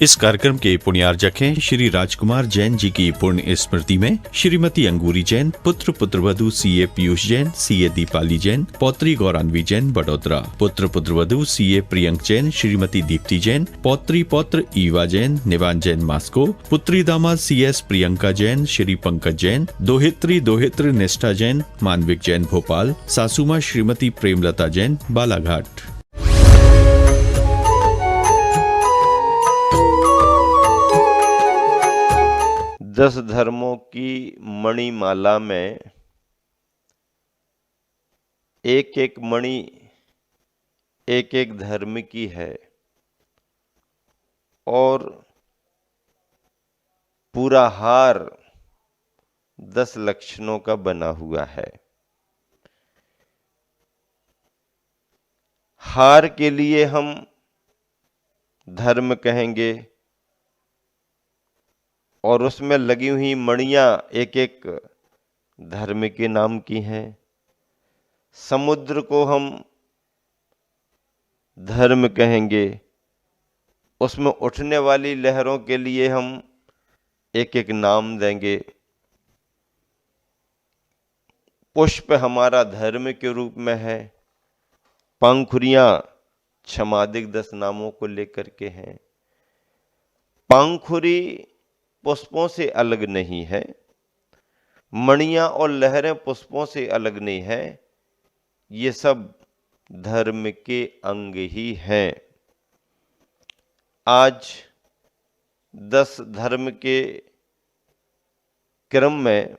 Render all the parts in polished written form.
इस कार्यक्रम के पुण्यार्जक हैं श्री राजकुमार जैन जी की पुण्य स्मृति में श्रीमती अंगूरी जैन, पुत्र पुत्रवधु सीए पीयूष जैन, सीए दीपाली जैन, पौत्री गौरान्वी जैन बड़ोदरा, पुत्र पुत्रवधु सीए प्रियंक जैन, श्रीमती दीप्ति जैन, पौत्री पौत्र ईवा जैन, निवान जैन मास्को, पुत्री दामाद सीएस प्रियंका जैन, श्री पंकज जैन, दोहित्री दोहित्र निष्ठा जैन, मानविक जैन भोपाल, सासुमा श्रीमती प्रेमलता जैन बालाघाट। दस धर्मों की मणिमाला में एक एक मणि एक एक धर्म की है और पूरा हार 10 लक्षणों का बना हुआ है। हार के लिए हम धर्म कहेंगे और उसमें लगी हुई मणियां एक एक धर्म के नाम की हैं। समुद्र को हम धर्म कहेंगे, उसमें उठने वाली लहरों के लिए हम एक एक नाम देंगे। पुष्प हमारा धर्म के रूप में है, पंखुड़ियां छमादिक 10 नामों को लेकर के हैं। पंखुड़ी पुष्पों से अलग नहीं है, मणियां और लहरें पुष्पों से अलग नहीं है, ये सब धर्म के अंग ही हैं। आज 10 धर्म के क्रम में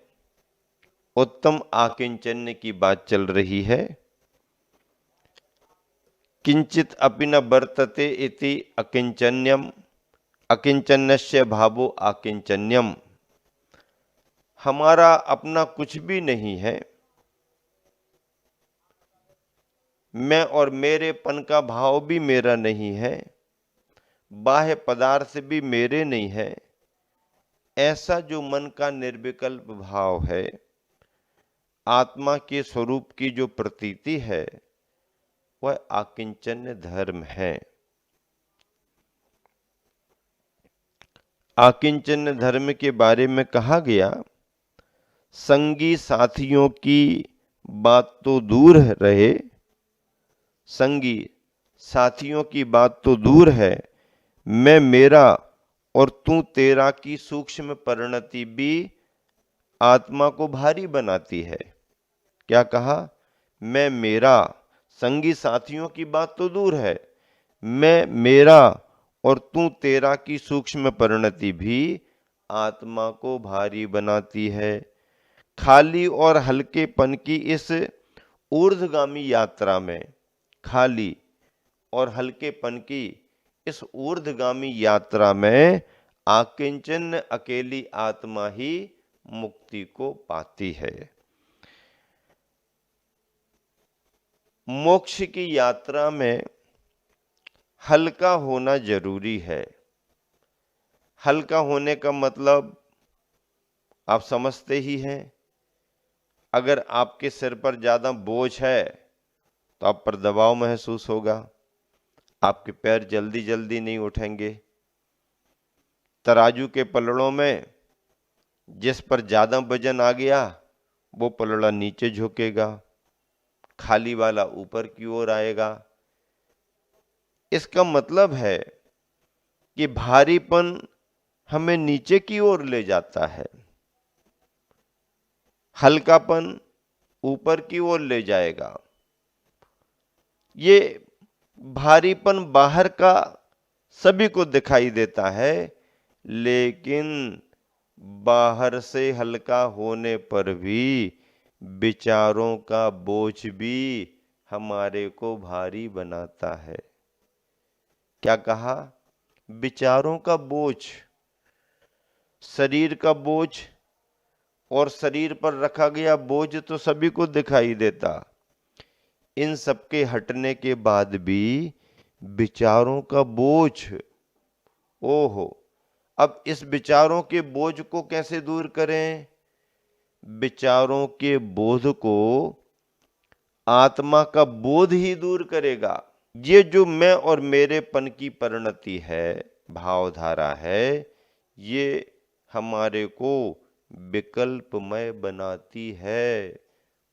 उत्तम आकिंचन्य की बात चल रही है। किंचित अपि न वर्तते इति अकिंचन्यम, अकिंचन्यस्य भावो आकिंचन्यम। हमारा अपना कुछ भी नहीं है, मैं और मेरेपन का भाव भी मेरा नहीं है, बाह्य पदार्थ भी मेरे नहीं है। ऐसा जो मन का निर्विकल्प भाव है, आत्मा के स्वरूप की जो प्रतीति है, वह आकिंचन्य धर्म है। आकिंचन्य धर्म के बारे में कहा गया, संगी साथियों की बात तो दूर रहे, संगी साथियों की बात तो दूर है, मैं मेरा और तू तेरा की सूक्ष्म परिणति भी आत्मा को भारी बनाती है। क्या कहा? मैं मेरा, संगी साथियों की बात तो दूर है, मैं मेरा और तू तेरा की सूक्ष्म परिणति भी आत्मा को भारी बनाती है। खाली और हल्केपन की इस ऊर्ध्वगामी यात्रा में, खाली और हल्केपन की इस ऊर्ध्वगामी यात्रा में आकिंचन अकेली आत्मा ही मुक्ति को पाती है। मोक्ष की यात्रा में हल्का होना जरूरी है। हल्का होने का मतलब आप समझते ही हैं। अगर आपके सिर पर ज्यादा बोझ है तो आप पर दबाव महसूस होगा, आपके पैर जल्दी जल्दी नहीं उठेंगे। तराजू के पलड़ों में जिस पर ज्यादा वजन आ गया वो पलड़ा नीचे झुकेगा, खाली वाला ऊपर की ओर आएगा। इसका मतलब है कि भारीपन हमें नीचे की ओर ले जाता है, हल्कापन ऊपर की ओर ले जाएगा। ये भारीपन बाहर का सभी को दिखाई देता है, लेकिन बाहर से हल्का होने पर भी विचारों का बोझ भी हमारे को भारी बनाता है। क्या कहा? विचारों का बोझ, शरीर का बोझ, और शरीर पर रखा गया बोझ तो सभी को दिखाई देता। इन सबके हटने के बाद भी विचारों का बोझ, ओहो, अब इस विचारों के बोझ को कैसे दूर करें? विचारों के बोझ को आत्मा का बोध ही दूर करेगा। ये जो मैं और मेरेपन की परिणति है, भावधारा है, ये हमारे को विकल्पमय बनाती है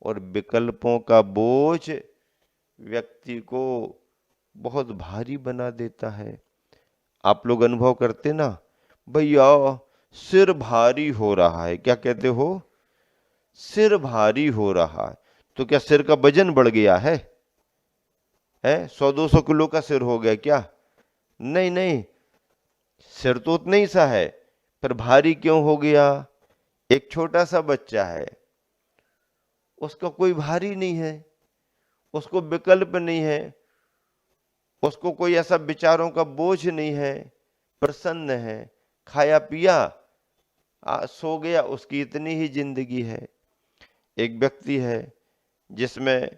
और विकल्पों का बोझ व्यक्ति को बहुत भारी बना देता है। आप लोग अनुभव करते ना, भैया सिर भारी हो रहा है, क्या कहते हो? सिर भारी हो रहा है। तो क्या सिर का वजन बढ़ गया है? 100-200 किलो का सिर हो गया क्या? नहीं नहीं, सिर तो उतना ही सा है, पर भारी क्यों हो गया? एक छोटा सा बच्चा है, उसका कोई भारी नहीं है, उसको विकल्प नहीं है, उसको कोई ऐसा विचारों का बोझ नहीं है, प्रसन्न है, खाया पिया, सो गया, उसकी इतनी ही जिंदगी है। एक व्यक्ति है जिसमें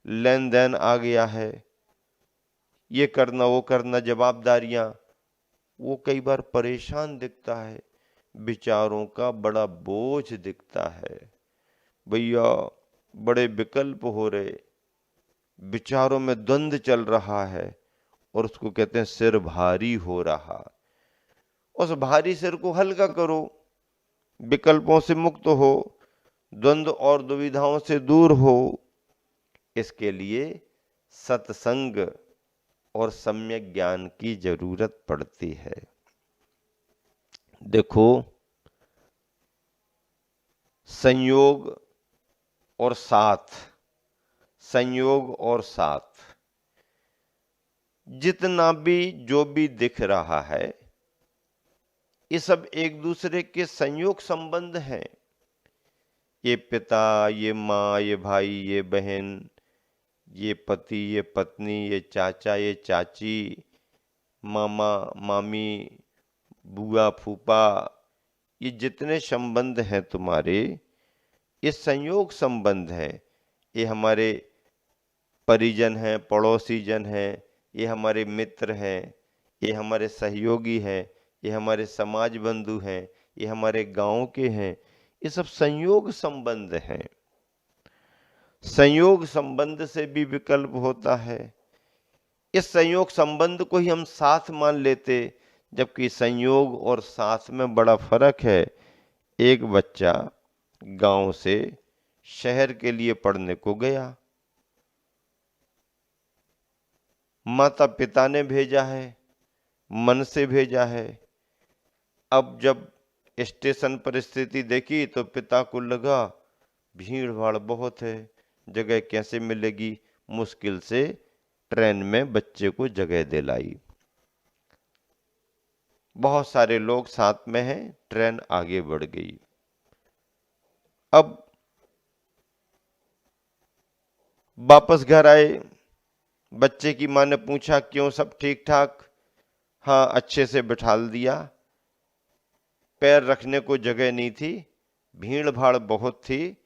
लेन देन आ गया है, ये करना वो करना, जवाबदारियां, वो कई बार परेशान दिखता है, विचारों का बड़ा बोझ दिखता है। भैया बड़े विकल्प हो रहे, विचारों में द्वंद्व चल रहा है और उसको कहते हैं सिर भारी हो रहा। उस भारी सिर को हल्का करो, विकल्पों से मुक्त हो, द्वंद्व और दुविधाओं से दूर हो। इसके लिए सत्संग और सम्यक ज्ञान की जरूरत पड़ती है। देखो, संयोग और साथ, संयोग और साथ, जितना भी जो भी दिख रहा है, ये सब एक दूसरे के संयोग संबंध हैं। ये पिता, ये माँ, ये भाई, ये बहन, ये पति, ये पत्नी, ये चाचा, ये चाची, मामा, मामी, बुआ, फूफा, ये जितने संबंध हैं तुम्हारे, ये संयोग संबंध हैं। ये हमारे परिजन हैं, पड़ोसी जन हैं, ये हमारे मित्र हैं, ये हमारे सहयोगी हैं, ये हमारे समाज बंधु हैं, ये हमारे गांव के हैं। ये सब संयोग संबंध हैं। संयोग संबंध से भी विकल्प होता है। इस संयोग संबंध को ही हम साथ मान लेते, जबकि संयोग और साथ में बड़ा फर्क है। एक बच्चा गांव से शहर के लिए पढ़ने को गया, माता पिता ने भेजा है, मन से भेजा है। अब जब स्टेशन पर स्थिति देखी तो पिता को लगा भीड़ भाड़ बहुत है, जगह कैसे मिलेगी। मुश्किल से ट्रेन में बच्चे को जगह दिलाई। बहुत सारे लोग साथ में हैं, ट्रेन आगे बढ़ गई। अब वापस घर आए, बच्चे की मां ने पूछा क्यों, सब ठीक ठाक? हाँ, अच्छे से बिठा दिया, पैर रखने को जगह नहीं थी, भीड़ भाड़ बहुत थी,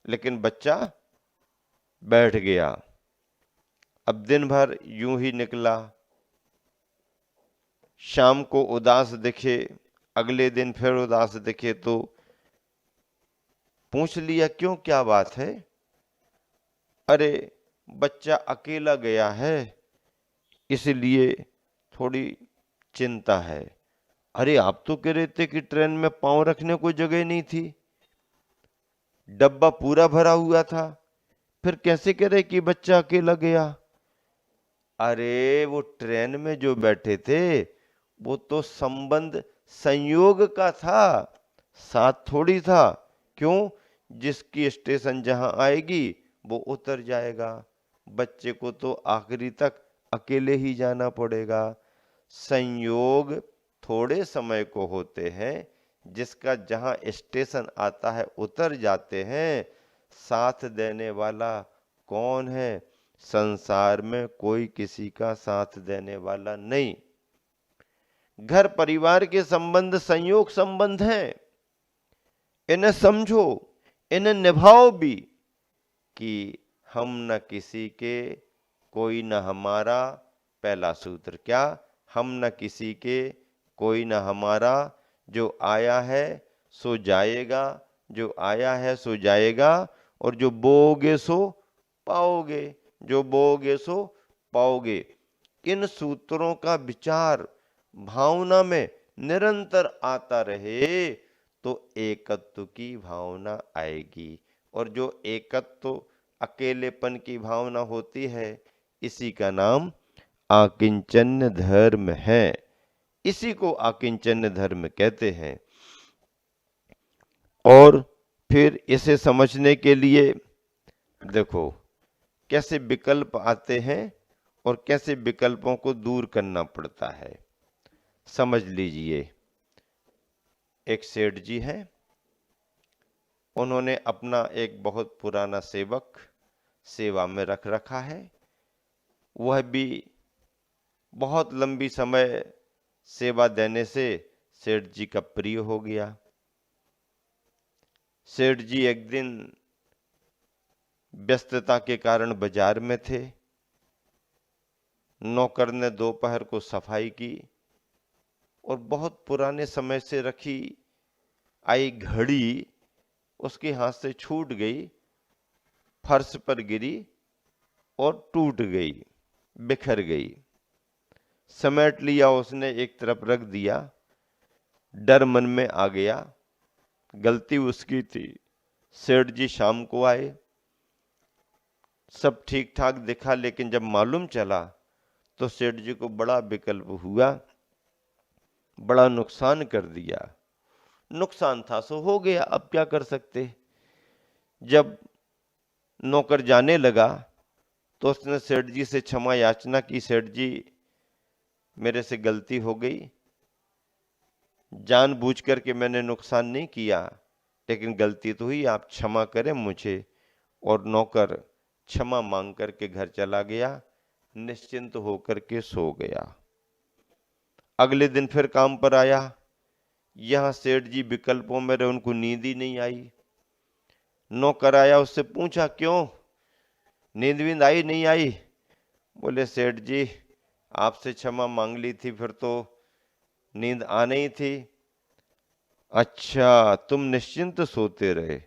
लेकिन बच्चा बैठ गया। अब दिन भर यूं ही निकला, शाम को उदास दिखे, अगले दिन फिर उदास दिखे, तो पूछ लिया क्यों, क्या बात है? अरे बच्चा अकेला गया है, इसलिए थोड़ी चिंता है। अरे आप तो कह रहे थे कि ट्रेन में पांव रखने को जगह नहीं थी, डब्बा पूरा भरा हुआ था, फिर कैसे कह रहे कि बच्चा अकेला गया? अरे वो ट्रेन में जो बैठे थे वो तो संबंध संयोग का था, साथ थोड़ी था। क्यों? जिसकी स्टेशन जहां आएगी वो उतर जाएगा, बच्चे को तो आखिरी तक अकेले ही जाना पड़ेगा। संयोग थोड़े समय को होते हैं, जिसका जहां स्टेशन आता है उतर जाते हैं। साथ देने वाला कौन है? संसार में कोई किसी का साथ देने वाला नहीं। घर परिवार के संबंध संयोग संबंध हैं, इन्हें समझो, इन्हें निभाओ भी, कि हम न किसी के, कोई न हमारा। पहला सूत्र क्या? हम न किसी के, कोई न हमारा। जो आया है सो जाएगा, जो आया है सो जाएगा, और जो बोओगे सो पाओगे, जो बोओगे सो पाओगे। इन सूत्रों का विचार भावना में निरंतर आता रहे तो एकत्व की भावना आएगी, और जो एकत्व अकेलेपन की भावना होती है इसी का नाम आकिंचन्य धर्म है। इसी को आकिंचन्य धर्म कहते हैं। और फिर इसे समझने के लिए देखो कैसे विकल्प आते हैं और कैसे विकल्पों को दूर करना पड़ता है। समझ लीजिए, एक सेठ जी हैं, उन्होंने अपना एक बहुत पुराना सेवक सेवा में रख रखा है। वह भी बहुत लंबी समय सेवा देने से सेठ जी का प्रिय हो गया। सेठ जी एक दिन व्यस्तता के कारण बाजार में थे। नौकर ने दोपहर को सफाई की और बहुत पुराने समय से रखी आई घड़ी उसके हाथ से छूट गई, फर्श पर गिरी और टूट गई, बिखर गई। समेट लिया उसने, एक तरफ रख दिया। डर मन में आ गया, गलती उसकी थी। सेठ जी शाम को आए, सब ठीक ठाक दिखा, लेकिन जब मालूम चला तो सेठ जी को बड़ा विकल्प हुआ, बड़ा नुकसान कर दिया। नुकसान था सो हो गया, अब क्या कर सकते। जब नौकर जाने लगा तो उसने सेठ जी से क्षमा याचना की, सेठ जी मेरे से गलती हो गई, जानबूझ करके मैंने नुकसान नहीं किया, लेकिन गलती तो हुई, आप क्षमा करें मुझे। और नौकर क्षमा मांग करके घर चला गया, निश्चिंत होकर के सो गया। अगले दिन फिर काम पर आया। यहां सेठ जी विकल्पों में रहे, उनको नींद ही नहीं आई। नौकर आया, उससे पूछा क्यों, नींद वींद आई नहीं आई? बोले सेठ जी आपसे क्षमा मांग ली थी, फिर तो नींद आ नहीं थी। अच्छा, तुम निश्चिंत सोते रहे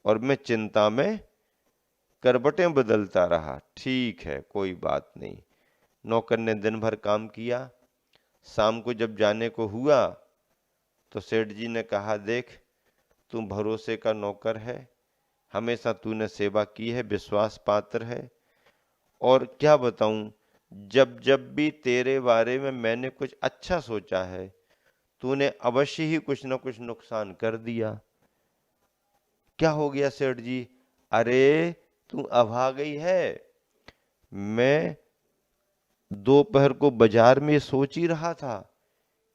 और मैं चिंता में करवटें बदलता रहा। ठीक है, कोई बात नहीं। नौकर ने दिन भर काम किया। शाम को जब जाने को हुआ तो सेठ जी ने कहा, देख तू भरोसे का नौकर है, हमेशा तूने सेवा की है, विश्वास पात्र है, और क्या बताऊं, जब जब भी तेरे बारे में मैंने कुछ अच्छा सोचा है तूने अवश्य ही कुछ न कुछ नुकसान कर दिया। क्या हो गया सेठ जी? अरे तू अभागी है। मैं दोपहर को बाजार में सोच ही रहा था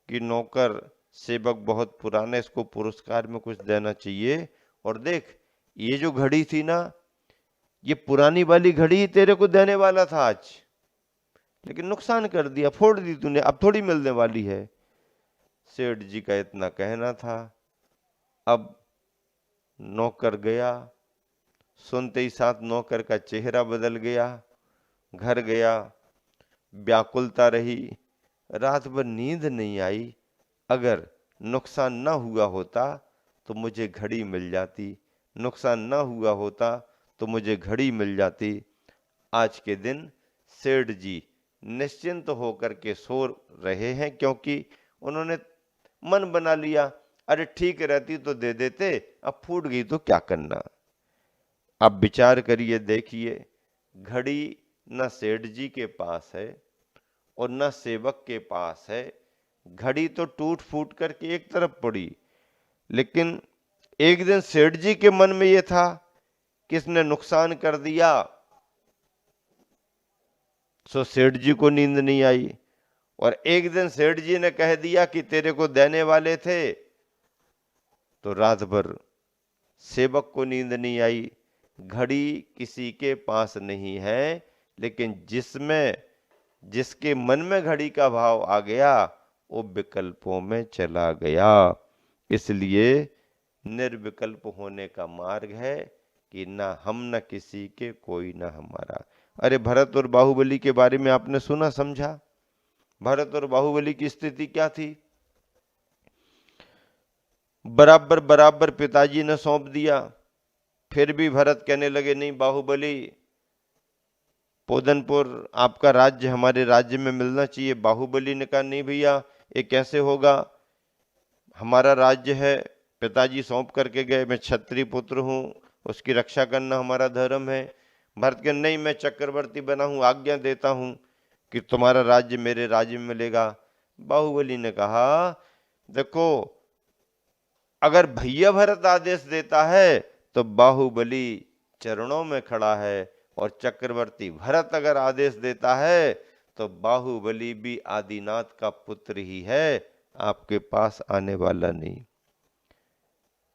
कि नौकर सेवक बहुत पुराना, इसको पुरस्कार में कुछ देना चाहिए, और देख ये जो घड़ी थी ना, ये पुरानी वाली घड़ी ही तेरे को देने वाला था आज, लेकिन नुकसान कर दिया, फोड़ दी तूने, अब थोड़ी मिलने वाली है। सेठ जी का इतना कहना था। अब नौकर गया, सुनते ही साथ नौकर का चेहरा बदल गया। घर गया, व्याकुलता रही, रात भर नींद नहीं आई। अगर नुकसान ना हुआ होता तो मुझे घड़ी मिल जाती, नुकसान ना हुआ होता तो मुझे घड़ी मिल जाती। आज के दिन सेठ जी निश्चिंत होकर के सो रहे हैं, क्योंकि उन्होंने मन बना लिया, अरे ठीक रहती तो दे देते, अब फूट गई तो क्या करना। अब विचार करिए, देखिए, घड़ी न सेठ जी के पास है और न सेवक के पास है। घड़ी तो टूट फूट करके एक तरफ पड़ी, लेकिन एक दिन सेठ जी के मन में यह था किसने नुकसान कर दिया, सो सेठ जी को नींद नहीं आई। और एक दिन सेठ जी ने कह दिया कि तेरे को देने वाले थे, तो रात भर सेवक को नींद नहीं आई। घड़ी किसी के पास नहीं है, लेकिन जिसके मन में घड़ी का भाव आ गया वो विकल्पों में चला गया। इसलिए निर्विकल्प होने का मार्ग है कि ना हम न किसी के, कोई ना हमारा। अरे भरत और बाहुबली के बारे में आपने सुना समझा? भरत और बाहुबली की स्थिति क्या थी? बराबर बराबर पिताजी ने सौंप दिया, फिर भी भरत कहने लगे नहीं बाहुबली पोदनपुर आपका राज्य हमारे राज्य में मिलना चाहिए। बाहुबली ने कहा नहीं भैया, ये कैसे होगा, हमारा राज्य है, पिताजी सौंप करके गए, मैं क्षत्रिय पुत्र हूँ, उसकी रक्षा करना हमारा धर्म है। भरत के नहीं, मैं चक्रवर्ती बना हूँ, आज्ञा देता हूँ कि तुम्हारा राज्य मेरे राज्य में मिलेगा। बाहुबली ने कहा देखो, अगर भैया भरत आदेश देता है तो बाहुबली चरणों में खड़ा है, और चक्रवर्ती भरत अगर आदेश देता है तो बाहुबली भी आदिनाथ का पुत्र ही है, आपके पास आने वाला नहीं।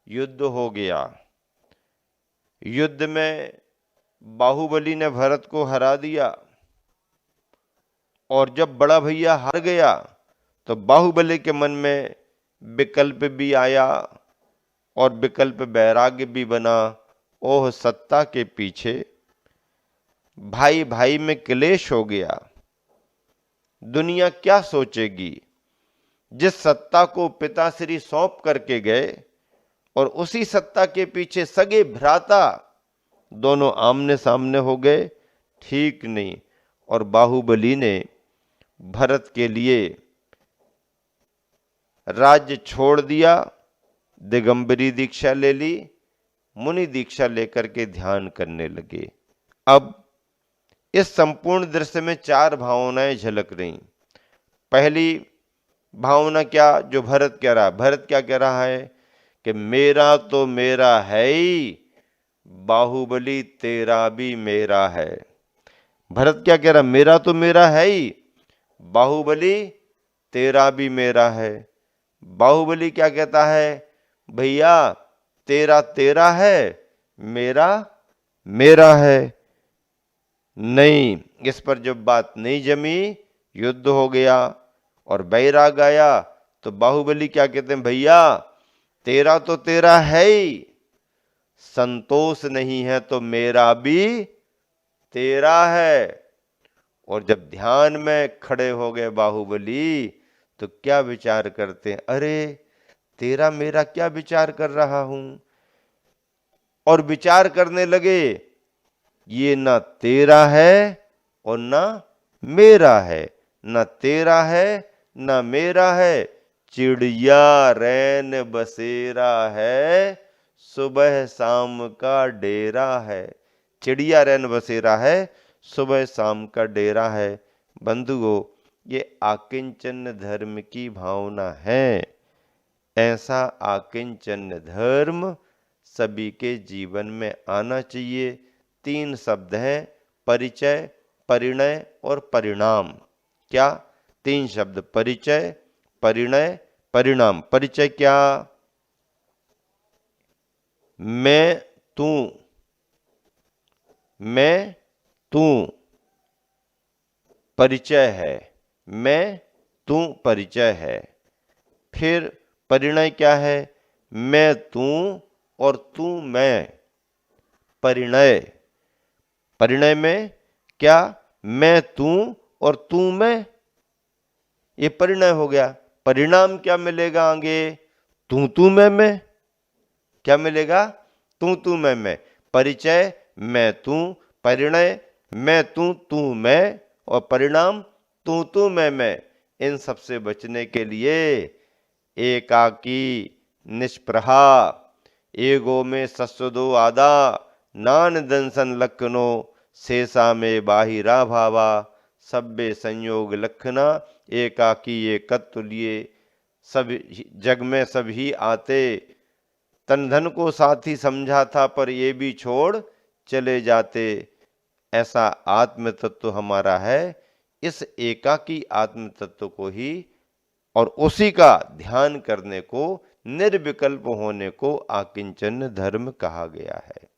युद्ध हो गया। युद्ध में बाहुबली ने भरत को हरा दिया, और जब बड़ा भैया हार गया तो बाहुबली के मन में विकल्प भी आया और विकल्प वैराग्य भी बना। ओह सत्ता के पीछे भाई भाई में क्लेश हो गया, दुनिया क्या सोचेगी। जिस सत्ता को पिताश्री सौंप करके गए और उसी सत्ता के पीछे सगे भ्राता दोनों आमने सामने हो गए, ठीक नहीं। और बाहुबली ने भरत के लिए राज्य छोड़ दिया, दिगंबरी दीक्षा ले ली, मुनि दीक्षा लेकर के ध्यान करने लगे। अब इस संपूर्ण दृश्य में 4 भावनाएं झलक रही। पहली भावना क्या, जो भरत कह रहा है, भरत क्या कह रहा है कि मेरा तो मेरा है ही, बाहुबली तेरा भी मेरा है। भरत क्या कह रहा, मेरा तो मेरा है ही, बाहुबली तेरा भी मेरा है। बाहुबली क्या कहता है, भैया तेरा तेरा है, मेरा मेरा है। नहीं, इस पर जब बात नहीं जमी, युद्ध हो गया और बैराग आया, तो बाहुबली क्या कहते हैं, भैया तेरा तो तेरा है ही, संतोष नहीं है तो मेरा भी तेरा है। और जब ध्यान में खड़े हो गए बाहुबली, तो क्या विचार करते हैं, अरे तेरा मेरा क्या विचार कर रहा हूं। और विचार करने लगे, ये ना तेरा है और ना मेरा है, ना तेरा है ना मेरा है, चिड़िया रैन बसेरा है, सुबह शाम का डेरा है। चिड़िया रैन बसेरा है, सुबह शाम का डेरा है। बंधुओं, ये आकिंचन धर्म की भावना है। ऐसा आकिंचन धर्म सभी के जीवन में आना चाहिए। 3 शब्द हैं, परिचय, परिणय और परिणाम। क्या 3 शब्द, परिचय, परिणय, परिणाम। परिचय क्या, मैं तू, मैं तू परिचय है, मैं तू परिचय है। फिर परिणय क्या है, मैं तू और तू मैं, परिणय। परिणय में क्या, मैं तू और तू मैं, ये परिणय हो गया। परिणाम क्या मिलेगा आगे, तू मैं, क्या मिलेगा, तू मैं। परिचय मैं तू, परिणय मैं तू मैं, और परिणाम तू मैं। इन सबसे बचने के लिए एकाकी निष्प्रहा एगो में सस्वदो आदा, नान दंसन लखनो शेषा में बाहिरा भावा, सब्बे संयोग लखना एकाकी एकत्व लिए। सब जग में सभी आते, तन धन को साथी समझा था, पर ये भी छोड़ चले जाते। ऐसा आत्म तत्व हमारा है। इस एकाकी आत्म तत्व को ही और उसी का ध्यान करने को, निर्विकल्प होने को आकिंचन धर्म कहा गया है।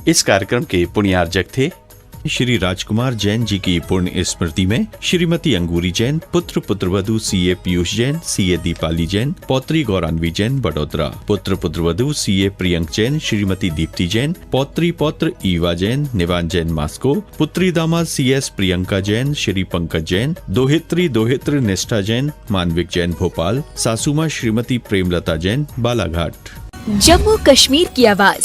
इस कार्यक्रम के पुण्यार्जक थे श्री राजकुमार जैन जी की पुण्य स्मृति में श्रीमती अंगूरी जैन, पुत्र पुत्रवधू सीए पीयूष जैन, सीए दीपाली जैन, पौत्री गौरान्वी जैन बड़ोदरा, पुत्र पुत्रवधू सीए प्रियंक जैन, श्रीमती दीप्ति जैन, पौत्री पौत्र ईवा जैन, निवान जैन मास्को, पुत्री दामाद सीएस प्रियंका जैन, श्री पंकज जैन, दोहित्री दोहित्र निष्ठा जैन, मानविक जैन भोपाल, सासुमा श्रीमती प्रेमलता जैन बालाघाट। जम्मू कश्मीर की आवाज